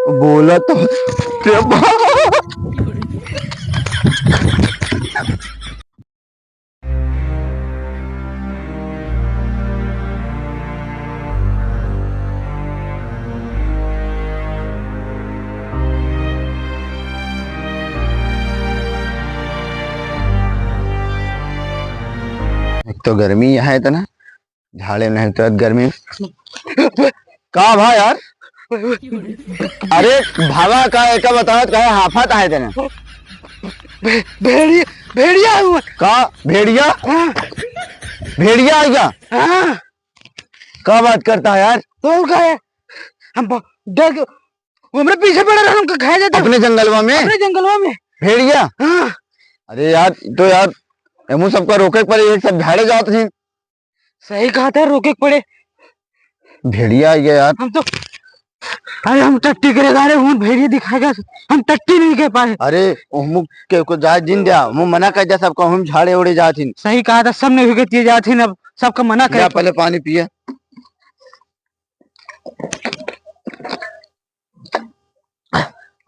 बोला तो एक तो गर्मी है इतना झाड़े नहीं तो गर्मी का भाई यार। अरे भावा का एक बताओ कहे हाफत है तेने भेड़िया भेड़िया हुआ का भेड़िया हाँ भेड़िया है क्या हाँ। का बात करता है यार। तो क्या है हम डर के वो हमारे पीछे पड़ा रहा हमको खाया जाता अपने जंगलवा में अपने जंगलों में। भेड़िया हाँ अरे यार तो यार एमू सबका रोके पड़े ये सब झाड़े जात थे। सही कहा था रोके पड़े भेड़िया है यार। हम तो अरे हम टट्टी करेगा अरे हूँ भेड़िया दिखाएगा हम टट्टी नहीं कह पाए। अरे मुख के को जा जिन दिया मुंह मना कर जा सबको हम झाड़े उड़े जाती। सही कहा था सब ने विकेट जाती अब सबका मना कर पहले पानी पिए।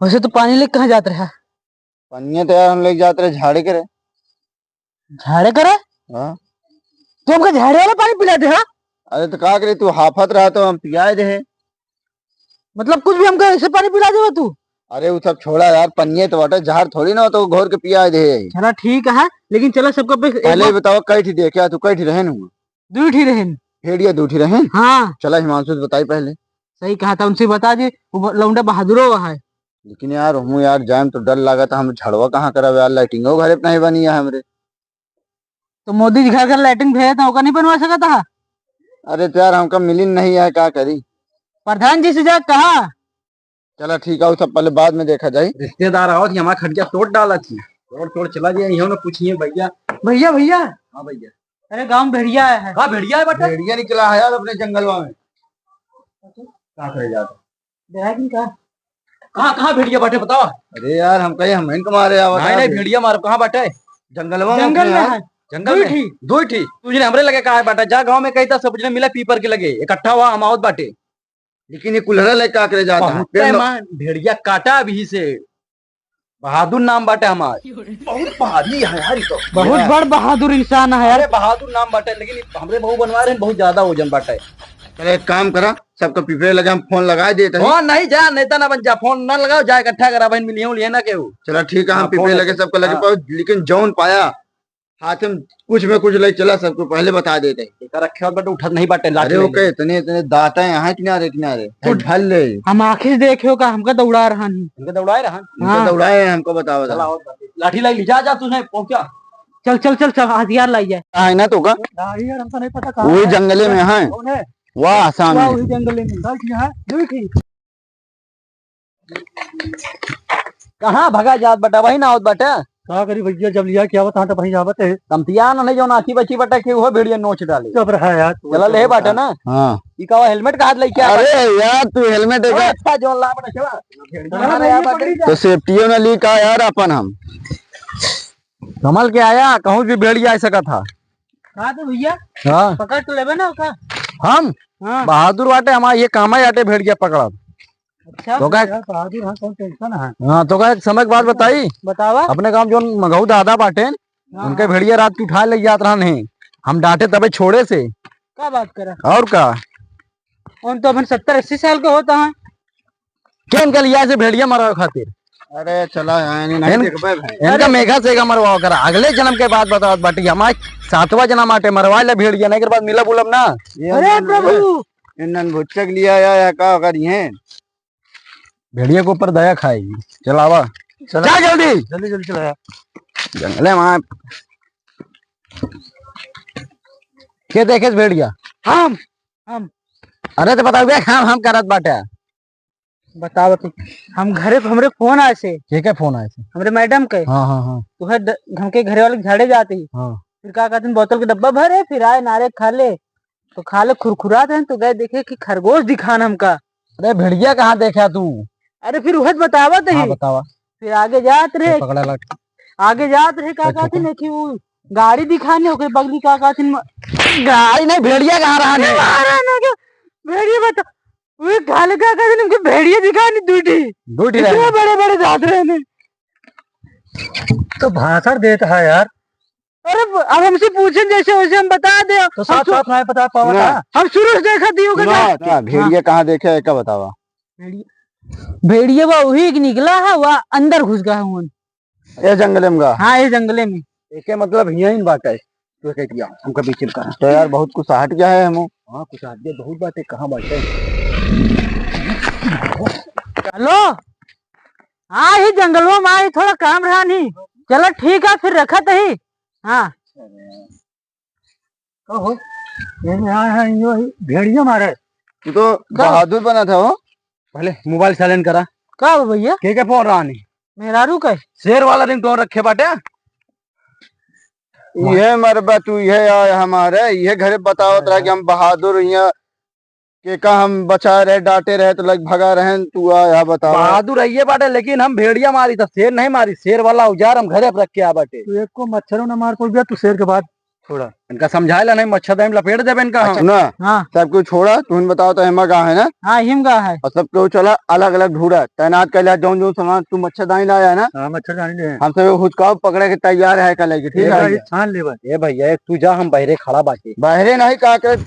वैसे तो पानी लेके कहाँ जाते रहा पानी तो यार हम लेके जाते रहे झाड़े करे। झाड़े करे हाँ तो हमको झाड़े वाला पानी पिलाते हाँ। अरे तो क्या करे तू हाफत रहा तो हम पियाए दे। मतलब कुछ भी हमको ऐसे पानी पिला देगा तू। अरे वो सब छोड़ा यार पन्निये तो वाटर झाड़ थोड़ी ना तो घोर के पियाए दे। चला ठीक है लेकिन चला सबका पहले बताओ कई थी देखा तू कई थी रहन हुआ दूठी रहे भेड़िया दूठी रहन। हाँ चला हिमांशु बताई पहले। सही कहा था उनसे बता दी वो लौंडा बहादुरो है। लेकिन यार हूँ यार जाम तो डर लगा था हम झड़वा कहाँ करा यार लाइटिंगो घरे पे नहीं बनी है हमरे। तो मोदी जी घर घर लाइटिंग भेजा था नहीं बनवा सका था। अरे तो यार हमका मिली नहीं है क्या करी। प्रधान जी से जा कहा। चला ठीक है वो सब पहले बाद में देखा जाए। रिश्तेदार आओ थी हमारा खटिया तोड़ डाला थी तोड़ तोड़ चला गया यहाँ ना पूछिए भैया। भैया भैया हाँ भैया अरे गांव में भेड़िया है। हाँ भेड़िया है बेटा। भेड़िया निकला है यार अपने जंगलवा में। कहाँ करे जाता कहा कहाँ कहाँ भेड़िया बाटे बताओ। अरे यार हम कहीं हम इनको मारे नहीं नहीं भेड़िया मारो कहाँ बाटे जंगलवा जंगल में है जंगल में दो ही तुझने हमरे लगे कहा है बाटा जा गांव में कही था सब मिला पीपर के लगे इकट्ठा हुआ अमावत बाटे। लेकिन ये कुल्हड़ा लेके क्या करे जाता है। भेड़िया काटा अभी से बहादुर नाम बाटे हमारे बहुत बहादुरी है यार तो बहुत बड़ बहादुर इंसान है यार। अरे बहादुर नाम बाटे लेकिन हमरे बहु बनवा रहे हैं बहुत ज्यादा वजन बाटे। चले एक काम करा सबका पिपरे लगे हम फोन लगा देते हैं। फोन नहीं जा नेता ना बन जा फोन ना लगाओ जा इकट्ठा करा बहन मिलियो लिए ना केहू। चला ठीक है हम हाँ, पिपरे लगे सबको लगे पाओ लेकिन जौन पाया हाथ में कुछ में कुछ ले चला सबको पहले बता देते हैं। रखे और बट उठत नहीं बाटे अरे ओके इतने इतने दाता है यहाँ किनारे किनारे तो ढल ले हम आखिर देखे का हमका दौड़ा रहा नहीं इनके दौड़ाए रहा इनको दौड़ाए हैं हमको बताओ चला लाठी लाई ली जा तूने पहुंचा चल चल चल चल हथियार लाई जाए। है ना तो का यार हमको नहीं पता वही जंगले में है वाह आसाम में वही जंगल में कहाँ भगा जात बटा वही ना होत बटा क्या करी भैया जब लिया क्या बता तो वही जावत है तमतिया ना नहीं जो नाची बची बटा के वो भेड़िया नोच डाले चुप रहा यार चला ले बाटा ना हाँ ई का हेलमेट का हाथ लेके आ अरे यार तू हेलमेट है अच्छा जो ला बटा चला तो सेफ्टियों ने ली का यार अपन हम कमल के आया कहूँ भी भेड़िया ऐसा का था। कहा तो भैया हाँ पकड़ तो लेबे ना का। हम हाँ बहादुर बाटे हमारा ये काम है आटे भेड़िया पकड़ा अच्छा तो का बहादुर हाँ कौन टेंशन है। हाँ तो का एक समय के बाद बताई बतावा अपने काम जो मगहू दादा बाटे उनके भेड़िया रात की उठा ले जात रहा नहीं हम डांटे तबे छोड़े से क्या बात करा और का उन तो अपन 70-80 साल के होता है क्या इनका लिया से भेड़िया मरवा खातिर। अरे चला नहीं देख पाए भाई इनका मेघा से मरवाओ करा अगले जन्म के बाद बताओ बाटी हमारे 7वां जन्म आटे मरवा ले भेड़िया नहीं के बाद मिला बुलब ना। अरे प्रभु इन्हन भुच्चक लिया या का कर ये भेड़िया के ऊपर दया खाएगी चलावा चला जल्दी जल्दी जल्दी चलाया जंगले वहां के देखे भेड़िया हम अरे तो बताओ हम करत बाटे बताओ तू हम घरे हमरे फोन आए से के फोन आए थे हमरे मैडम के हाँ हाँ हाँ तो है हम के घरे वाले झाड़े जाते ही हाँ फिर क्या कहते हैं बोतल के डब्बा भरे फिर आए नारे खा ले तो खा ले खुरखुराते हैं तो गए देखे कि खरगोश दिखान हमका। अरे भेड़िया कहाँ देखा तू। अरे फिर वह बतावा तो हाँ बतावा फिर आगे जात रहे पकड़ा लग आगे जात रहे क्या कहते हैं कि वो गाड़ी दिखाने हो गई बगली क्या कहते हैं गाड़ी नहीं भेड़िया कहाँ रहा नहीं भेड़िया बता वो खाले का कहते उनके भेड़िए दिखानी दूठी दूठी इतने बड़े बड़े दांत रहे ने। तो भाषण देता है यार। अरे अब हमसे पूछे जैसे वैसे हम बता दे। तो साथ साथ नहीं बता पावा ना। था। हम शुरू से देखा दियो का ना, भेड़िया कहाँ देखे है क्या बतावा। भेड़िए वो वही एक निकला है वह अंदर घुस गया है। ये जंगल में गा। हाँ ये जंगले में। एके मतलब यही बात है। तो कह दिया हमका बीच का। तो यार बहुत कुछ हट गया है हम। हाँ कुछ आगे बहुत बात है कहाँ बात है। चलो हाँ ये जंगलों में आए थोड़ा काम रहा नहीं। चलो ठीक है फिर रखा ही। हाँ कहो ये भेड़िया मारे। तू तो बहादुर बना था वो। पहले मोबाइल साइलेंट करा। का भैया के फोन रहा नहीं। मेरा रू का शेर वाला रिंग टोन रखे बाटे। ये मरबा तू ये आया हमारे ये घरे बताओ तरह कि हम बहादुर यहाँ के का हम बचा रहे डांटे रहे तो लग भगा रहे तू आया बताओ। बहादुर है ये बाटे लेकिन हम भेड़िया मारी था शेर नहीं मारी। शेर वाला औजार हम घरे रख के आ बाटे। तू एक को मच्छरों न मार पड़ गया तू शेर के बाद छोड़ा इनका समझाएला नहीं मच्छर दाई लपेट देबे इनका। अच्छा ना हाँ सब कुछ छोड़ा तुम बताओ तो हेमा कहाँ है ना। हाँ हिम का है। और सब कुछ चला अलग अलग ढूंढा तैनात कर लिया जो सामान तू मच्छरदानी लाया है ना। हाँ मच्छरदानी ले हम सब हुचकाव पकड़े के तैयार है कल की ठीक है। छान ले ए भैया तू जा हम बहरे खड़ा बाटे। बहरे नहीं का कर।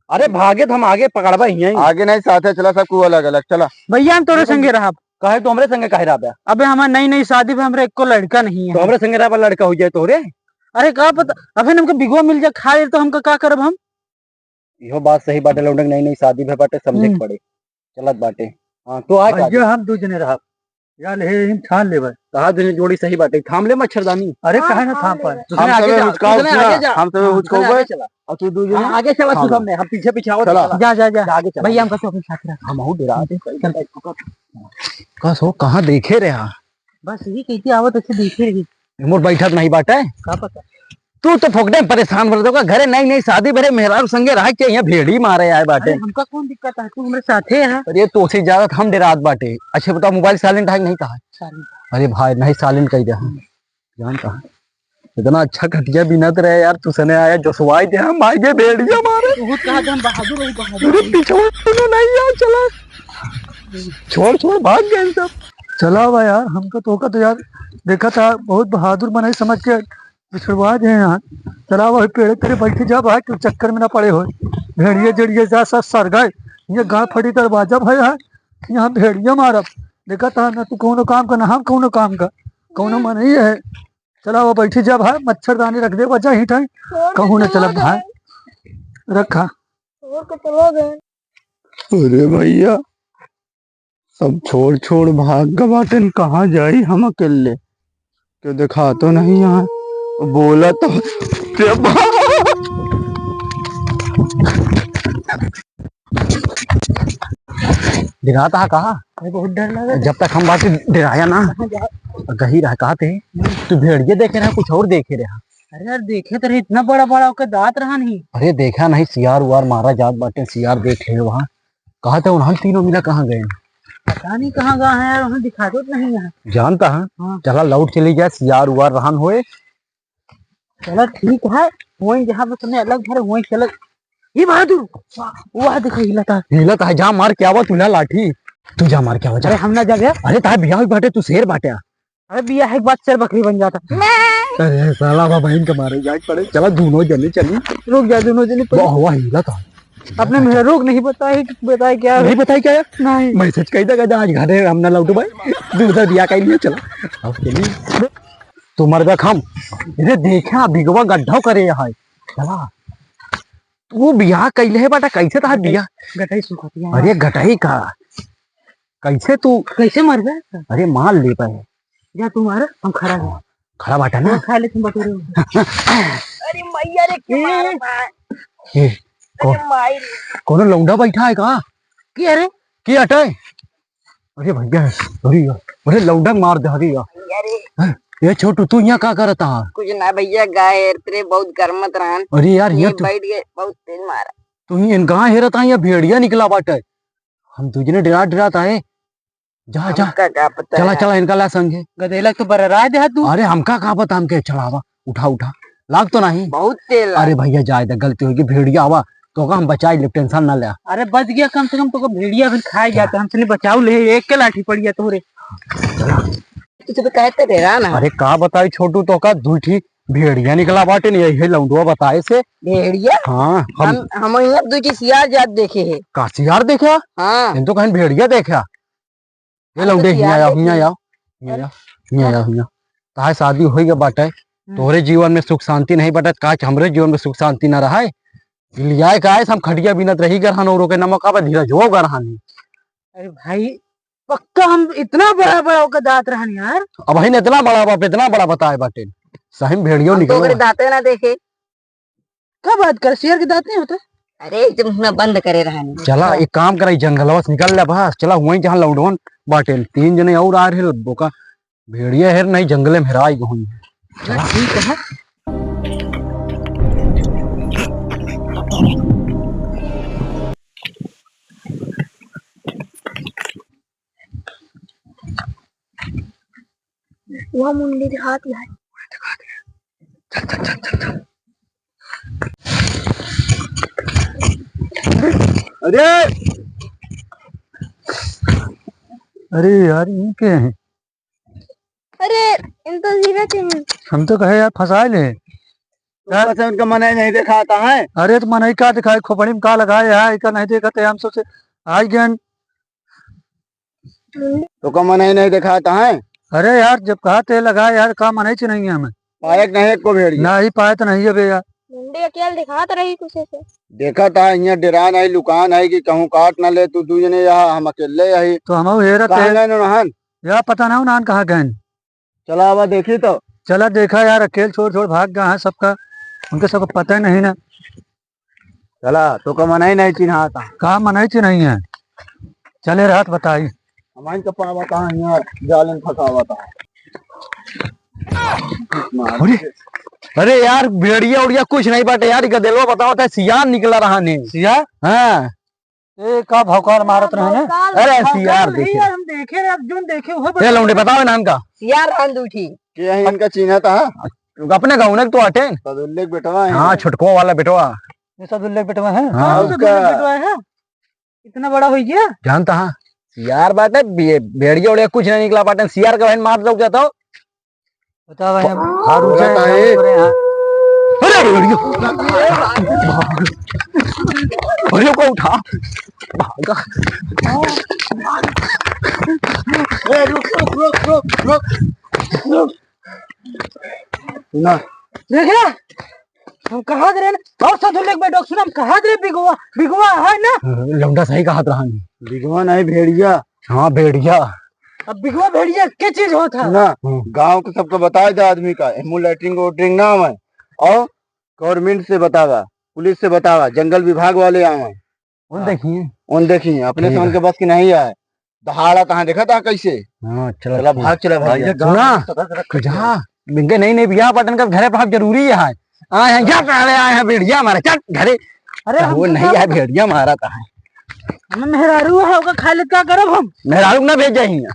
अरे भागे तो हम आगे पकड़बा यहीं। आगे नहीं साथ है चला सब कुछ अलग अलग चला। भैया हम तोरे संगे रहा। कहे तो हमरे संगे कहे रहा। अबे हमारे नई नई शादी में हमरे एक को लड़का नहीं है। तो हमरे संगे रहा लड़का हो जाए तोरे। अरे का पता अबे हमको बिगवा मिल जाए खाए तो हमका का करब हम। यो बात सही बाटे लौंडक नई नई शादी में बाटे समझे के पड़े चलत बाटे। हाँ तो आज हम दो जने रहा यार ले हम छान ले कहा जने जोड़ी सही बाटे थाम ले मच्छरदानी। अरे कहे ना थाम पाए हम सब हुचकाव और तू दू जने आगे चला तू सामने हम पीछे पीछे आओ। जा जा जा आगे चला भैया हमका तो अपने साथ रख। हम हूं डरा दे का सो कहां देखे रे। हां बस यही कहती आवत अच्छे देखे रही। मोर बैठत नहीं बाटे का पता तू तो फोकटे परेशान कर दोगा घरे नई नई शादी भरे मेहरारू संगे रह के यहाँ भेड़ी मारे आए बाटे। अरे हमका कौन दिक्कत है तू हमारे साथे है। अरे तो से ज्यादा हम डरात बाटे। अच्छा बताओ मोबाइल साइलेंट है नहीं कहा। अरे भाई नहीं साइलेंट कही दे जान कहा इतना अच्छा घटिया बिना तो रहे यार तू सने आया जसवाई दे हम आगे भेड़िया मारे। बहुत कहा हम बहादुर है बहादुर। पीछे नहीं यार चला छोड़ छोड़ भाग गए सब। चला हुआ यार हमको तो यार देखा था बहुत बहादुर बना समझ के पिछड़वा दे यहाँ। चला वही पेड़ तेरे बैठे जा भाई तू चक्कर में ना पड़े हो। भेड़िए जड़िए जा सब सर गए ये गाँव फटी दरवाजा भाई है यहाँ भेड़िया मारब देखा था ना तू कौनो काम का ना हम कौनो काम का कौनो मन ही है। चला वो बैठी जा भाई मच्छरदानी रख दे बचा ही टाइम कहूँ ना चला भाई रखा। अरे भैया सब छोड़ छोड़ भाग गवाटन कहाँ जाई हम अकेले क्यों दिखा तो नहीं यहाँ बोला तो डराता है कहा बहुत डर लगा। जब तक हम बात डराया ना गही रहा कहा थे तू भेड़िए देखे रहा कुछ और देखे रहा। अरे यार देखे तो इतना बड़ा बड़ा होकर दांत रहा नहीं। अरे देखा नहीं सियार उवार मारा जात बाटे सियार देख ले वहाँ कहा था उन्हें तीनों मिला कहाँ गए पता नहीं कहाँ गया है यार वहाँ दिखा दो नहीं है। जानता है हाँ। चला लौट चली जाए सियार उवार रहन होए। चलो ठीक है वही जहाँ पे तुमने अलग घर वही चलो। ये बहादुर वह दिखा हिलत है जा मार क्या हुआ तुला लाठी तू जा मार क्या हुआ। अरे हम ना जा गया। अरे तार बिया बाटे तू शेर बाटे। अरे बिया है एक बात शेर बकरी बन जाता। अरे साला बहन के मारे जाए पड़े चला दोनों जने चली रुक जा दोनों जने हुआ हिलत है। अपने मेरा रोग नहीं बताए क्या नहीं बताई क्या नहीं मैसेज कही था आज घरे हम ना लौटू भाई दूसरा बिया कही लिया चला अब चलिए तू मर जा खम इधर देखा बिगवा गड्ढा करे है चला तू बिया कैले है बेटा कैसे था बिया गटाई सुखाती है। अरे गटाई का कैसे तू कैसे मर गए। अरे मार ले पाए जा तू मार हम खड़ा है खड़ा बाटा ना खा ले तुम बटोरे। अरे मैया रे क्यों मारा कौन लौंडा बैठा है कहा की अरे की हटाए। अरे भैया अरे अरे लौंडा मार दे अरे ये छोटू तू यहाँ क्या करता है। कुछ ना भैया गाय तेरे बहुत गर्मत रहन। अरे यार ये बैठ गए बहुत तेज मारा। तू इन कहाँ हेरता है या भेड़िया निकला बाटे हम तुझने डरा डराता है। जा जा क्या पता चला चला इनका ला संगे गदेला तो बर्रा दे तू। अरे हमका कहा पता हमके चढ़ावा उठा उठा लाग तो नहीं बहुत तेल अरे भैया जाए गलती होगी भेड़िया आवा तो का हम बचाई ले, टेंशन ना ले। अरे बच गया, कम से कम तो भेड़िया भी खाए जाता, हमसे नहीं बचाऊ ले, एक के लाठी पड़ी है तोरे। तुझे तो कहते थे ना अरे का बताई छोटू, तो का दूठी भेड़िया निकला बाटे नहीं, यही लौंडुआ बताए से। भेड़िया। हाँ हम यहाँ दो सियार जात देखे है। काशियार देखा, हाँ इन तो कहीं भेड़िया देखा। ये लौंडे हिया आओ, हिया आओ, हिया आओ, हिया आओ, हिया। ताहे शादी हो गया बाटे, तोहरे जीवन में सुख शांति नहीं बटत, काच हमरे जीवन में सुख शांति न रहा है। लियाए का हम खटिया बिनत रही गरहन और के नमक आवे धीरज हो गरहन। अरे भाई पक्का हम इतना बड़ा बड़ा होकर दांत रहन यार। अब ही इतना बड़ा बाप, इतना बड़ा बताए बाटे, सही में भेड़ियों हम तो निकल। दाते ना देखे। क्या बात कर, शेर के दांत नहीं होते? अरे तुम ना बंद करे रहन। चला एक काम करा, जंगलवा से निकल ले बस, चला वहीं जहाँ लौंडवन बाटे, 3 जने और आ रहे बोका भेड़िया हेर नहीं जंगले में हेराई गई। चला ठीक है। वहाँ मुंडी दिखा दिया है। अरे अरे यार ये क्या है? अरे इन तो जीरा चाहिए। हम तो कहे यार फंसा ले। उनका मन नहीं दिखाता है। अरे तो मन का दिखाए, खोपड़ी में का लगाए यार, का नहीं देखते हम सोचे आज ज्ञान। तो का मन नहीं दिखाता है। अरे यार जब कहा थे लगाए यार, का मन ही नहीं है हमें। पायक नहीं को भेड़िया ना ही पाए तो नहीं है भैया। मुंडी अकेले दिखा तो रही कुछ ऐसे। देखा था यहाँ डेरा नहीं, लुकान है कि कहूँ काट ना ले, तू जने यहाँ हम अकेले यही तो हम हेरत कहाँ है गए नहान। यार, पता ना नान कहाँ गए। चला अब देखी तो चला देखा यार, अकेले छोड़ छोड़ भाग गया है सबका, उनके सबको पता ही नहीं ना। चला तो का मन ही नहीं चिन्हा था। कहा मन ही नहीं है। चले रात बताई हमारे का पावा कहाँ यहाँ जाल में फंसा हुआ था। अरे यार भेड़िया उड़िया कुछ नहीं बाटे यार, गदेलवा बताओ था सियार निकला रहा ने। सियार? हाँ ए का भौकाल मारत रहे ने। अरे सियार देखे, हम देखे रे, अर्जुन देखे वो ये लौंडे बताओ नाम का। सियार अंदूठी क्या है इनका चिन्ह था। अपने गाँव ने तो अटे सदुल्ले बेटवा है। हाँ छुटको वाला बेटवा, ये सब दुल्ले बेटवा है। हाँ उसका इतना बड़ा हो गया जानता है। सियार बाटे भेड़िया उड़िया कुछ नहीं निकला बाटे, सियार का बहन मार दो क्या तो बता भाई हम हार उठे हैं। अरे भेड़िया, अरे को उठा भागा। रुक रुक रुक रुक रुक ना देखे हम कहा दे रहे ना, और सदुल्ले के डॉक्टर हम कहा दे रहे, बिगवा बिगवा है ना। लौंडा सही कहा रहा नहीं, बिगवा नहीं भेड़िया। हाँ भेड़िया। अब बिगवा भेड़िया क्या चीज होता ना गांव के सबको बताया था आदमी का एमुलेटिंग वोटिंग नाम है, और गवर्नमेंट से बतावा, पुलिस से बतावा, जंगल विभाग वाले आए उन देखिए अपने से उनके बस की नहीं आए। दहाड़ा कहाँ देखा था कैसे। चला भाग, चला भाग सुना बिंगे नहीं बिया पटन का घरे भाग जरूरी है। आए हैं क्या पहले आए हैं भेड़िया मारे, चल घरे। अरे वो नहीं है भेड़िया मारा था, हमें मेहरारू है होगा, खा ले क्या करब हम। मेहरारू ना भेज जाइए।